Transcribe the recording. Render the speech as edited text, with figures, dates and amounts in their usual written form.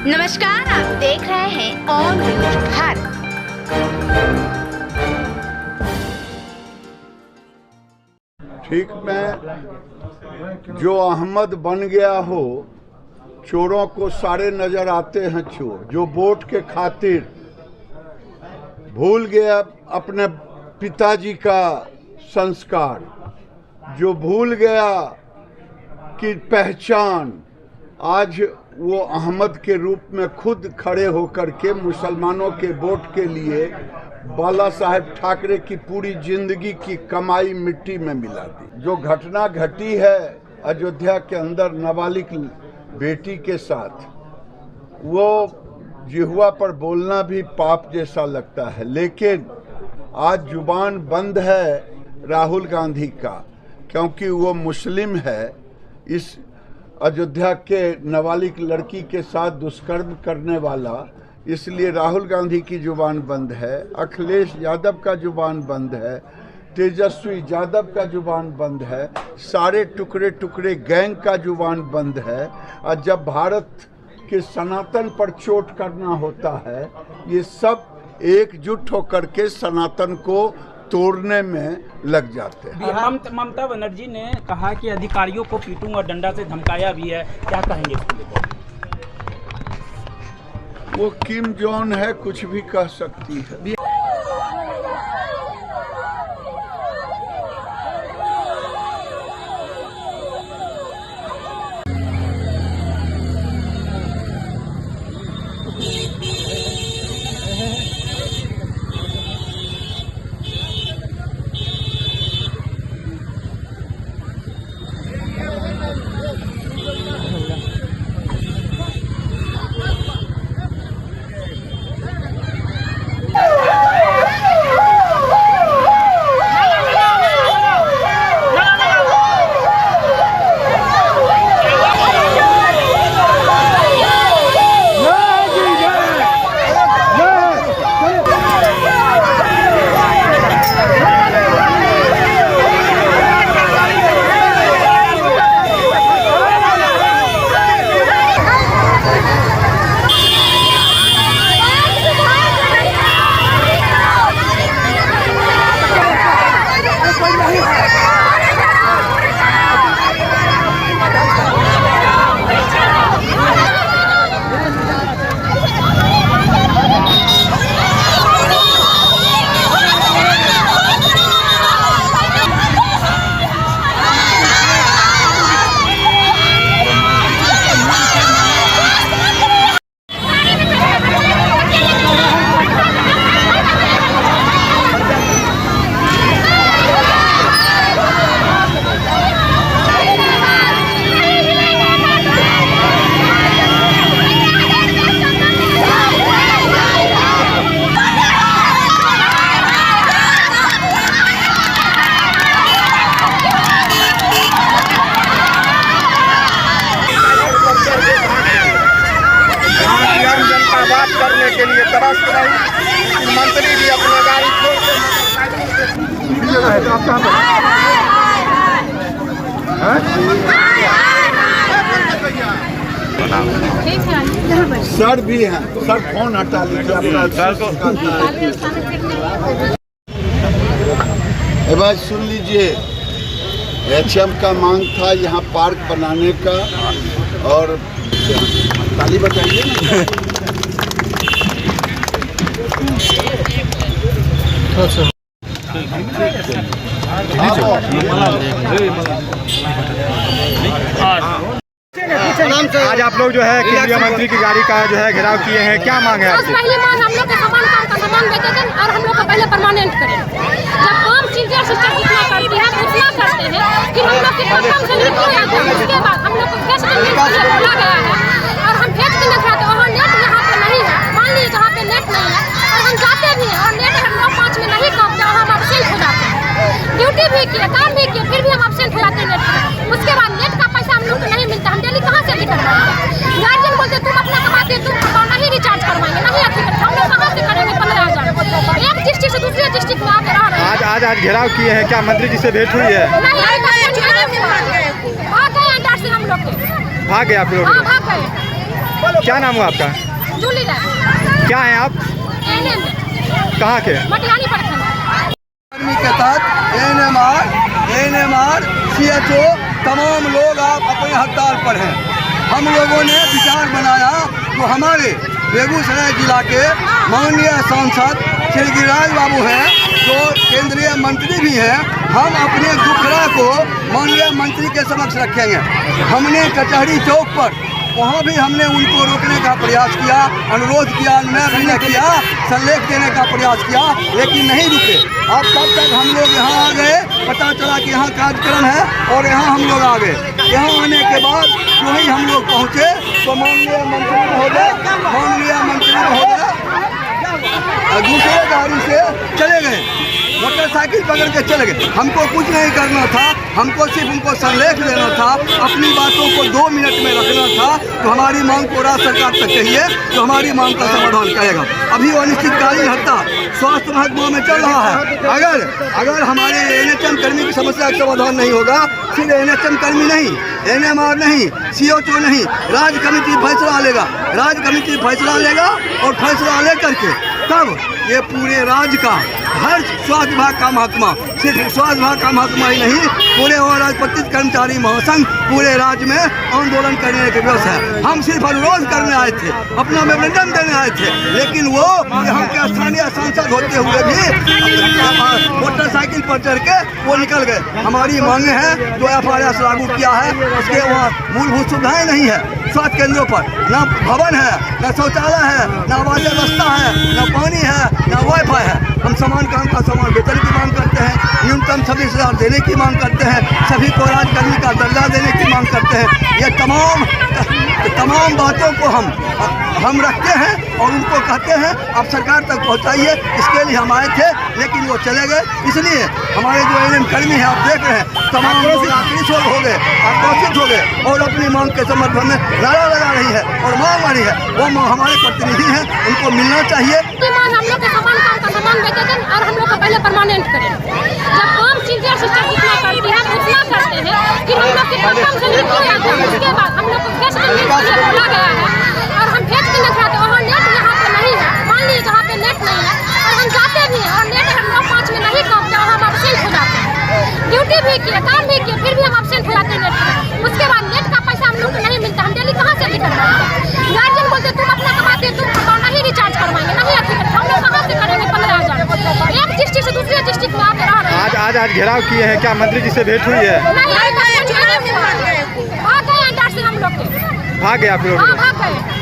नमस्कार, आप देख रहे हैं ऑन न्यूज भारत। ठीक में जो अहमद बन गया हो, चोरों को सारे नजर आते हैं चोर। जो वोट के खातिर भूल गया अपने पिताजी का संस्कार, जो भूल गया कि पहचान, आज वो अहमद के रूप में खुद खड़े होकर के मुसलमानों के वोट के लिए बाला साहेब ठाकरे की पूरी जिंदगी की कमाई मिट्टी में मिला दी। जो घटना घटी है अयोध्या के अंदर नाबालिग बेटी के साथ, वो जिह्वा पर बोलना भी पाप जैसा लगता है। लेकिन आज जुबान बंद है राहुल गांधी का, क्योंकि वो मुस्लिम है। इस अयोध्या के नाबालिग लड़की के साथ दुष्कर्म करने वाला, इसलिए राहुल गांधी की जुबान बंद है, अखिलेश यादव का जुबान बंद है, तेजस्वी यादव का जुबान बंद है, सारे टुकड़े टुकड़े गैंग का जुबान बंद है। और जब भारत के सनातन पर चोट करना होता है, ये सब एकजुट होकर के सनातन को तोड़ने में लग जाते हैं। ममता बनर्जी ने कहा कि अधिकारियों को पीटूंगा, डंडा से धमकाया भी है, क्या कहेंगे इसको लेकर? वो किम जॉन है, कुछ भी कह सकती है। करने के लिए तरस रही, मंत्री भी अपने गाड़ी छोड़ सर भी हैं, सर फोन हटा लीजिए। भाई सुन लीजिए, HM का मांग था यहाँ पार्क बनाने का, और ताली बजाइए ना। आज आप लोग जो है केंद्रीय मंत्री की गाड़ी का जो है घेराव किए हैं, क्या मांग है आपकी? पहली मांग हम लोग का सामान बेचे दें और हम लोग को पहले परमानेंट करें। जब काम सीनियर सिस्टम इतना करती है तो उतना करते हैं कि हम लोग के काम से निकल जाते हैं। उसके बाद हम लोग को फेस करने के लिए बोला गया है और हम फेस करने जाते हैं। वहाँ नेट यहाँ पे नहीं है, मान लीजिए जहाँ पे नेट नहीं है और हम जाते भी हैं और नेट 9-5 में नहीं काम किया, हम अपसेंट हो जाते हैं। ड्यूटी भी किए, काम भी किए, फिर भी हम अपसेंट हो जाते हैं नेट पर। उसके बाद नेट का पैसा हम लोग को नहीं मिलता, हम डेली कहाँ से निकलवाएंगे? गार्जियन बोलते तुम अपना कमाते, तुम नहीं रिचार्ज करवाएंगे, नहीं अच्छी हम लोग कहाँ से करेंगे? 15,000 एक डिस्ट्रिक्ट से दूसरे डिस्ट्रिक्ट में आके रह रहे हैं। आज घेराव किए हैं, क्या मंत्री जी से भेंट हुई है? भाग गए अंदर से हम लोग के। भाग गए आप लोग? हाँ भाग गए। क्या नाम हुआ आपका? जूली राय। क्या हैं आप? एएनएम कहाँ के? मटिहानी प्रखंड। कर्मी के तहत एएनएमआर, सीएचओ तमाम लोग आप अपने हड़ताल पर हैं। हम लोगों ने विचार बनाया तो हमारे बेगूसराय जिला के माननीय सांसद श्री गिरिराज बाबू हैं, जो केंद्रीय मंत्री भी हैं, हम अपने दुखड़ा को माननीय मंत्री के समक्ष रखेंगे। हमने कचहरी चौक पर वहाँ भी हमने उनको रोकने का प्रयास किया, अनुरोध किया, अनुनय किया, संलेख देने का प्रयास किया, लेकिन नहीं रुके। अब तब तक हम लोग यहाँ आ गए, पता चला कि यहाँ कार्यक्रम है और यहाँ हम लोग आ गए। यहाँ आने के बाद जो ही हम लोग पहुँचे तो माननीय मंत्री महोदय दूसरे गाड़ी से चले गए, मोटरसाइकिल पकड़ के चले गए। हमको कुछ नहीं करना था, हमको सिर्फ उनको संलेख देना था, अपनी बातों को 2 मिनट में रखना था। तो हमारी मांग को राज्य सरकार तक कहिए, तो हमारी मांग का समाधान करेगा। अभी अनिश्चितकालीन हड़ताल स्वास्थ्य महकमा में चल रहा है। अगर हमारे एएनएचएम कर्मी की समस्या का समाधान नहीं होगा, सिर्फ एएनएचएम कर्मी नहीं, एएनएमआर नहीं, सीओचओ नहीं, राज्य कमेटी फैसला लेगा। राज्य कमेटी फैसला लेगा और फैसला लेकर के तब ये पूरे राज्य का हर स्वास्थ्य विभाग का महकमा, सिर्फ स्वास्थ्य विभाग का महकमा ही नहीं, पूरे और राजपत्रित कर्मचारी महासंघ पूरे राज्य में आंदोलन करने की व्यवस्था है। हम सिर्फ अनुरोध करने आए थे, अपना मेमोरेंडम देने आए थे, लेकिन वो यहाँ के स्थानीय सांसद होते हुए भी मोटरसाइकिल पर चढ़ के वो निकल गए। हमारी मांगे हैं जो FRS लागू किया है, उसके वहाँ मूलभूत सुविधाएं नहीं है। स्वास्थ्य केंद्रों पर न भवन है, न शौचालय है, न आवास व्यवस्था है, न पानी है, न वाईफाई है। हम समान काम का समान वेतन की मांग करते हैं, न्यूनतम 26,000 देने की मांग करते हैं, सभी को राजकर्मी का दर्जा देने की मांग करते हैं। ये तमाम बातों को हम रखते हैं और उनको कहते हैं आप सरकार तक पहुंचाइए। इसके लिए हम आए थे, लेकिन वो चले गए। इसलिए हमारे जो एएनएम कर्मी हैं, आप देख रहे हैं, तमाम लोग आक्रोशित हो गए, आक्रोशित हो गए और अपनी मांग के समर्थन में नारा लगा रही है और मांग आ रही है। वो हमारे प्रतिनिधि हैं, उनको मिलना चाहिए। हम लोग के समान काम का समान वेतन और हम लोग को पहले परमानेंट करें। जब काम सीनियर सिस्टर जितना करती है उतना करते हैं कि हम लोग के काम से निकल जाते हैं। उसके बाद हम लोग को गेस्ट के लिए बोला गया है और हम भेज के नहीं खाते। वहाँ नेट यहाँ पे नहीं है, मान लीजिए जहाँ पे नेट नहीं है और हम जाते भी हैं और नेट हम लोग 5 में नहीं काम किया, हम एब्सेंट हो जाते हैं। ड्यूटी भी किए, काम भी किए, फिर भी हम एब्सेंट हो जाते हैं नेट पर। उसके बाद नेट का पैसा हम लोग को नहीं मिलता, हम डेली कहाँ से अभी करवाएंगे? गार्जियन बोलते तुम अपना कमाते, तुम नहीं रिचार्ज करवाएंगे, नहीं अति करेंगे। हम लोग कहाँ से करेंगे 15,000? एक डिस्ट्रिक्ट से दूसरे डिस्ट्रिक्ट में आके रह रहे हैं। आज घेराव किए हैं, क्या मंत्री जी से भेंट हुई है? नहीं, भाग गए अंदर से हम लोग के। भाग गए आप लोग? हाँ, भाग गए।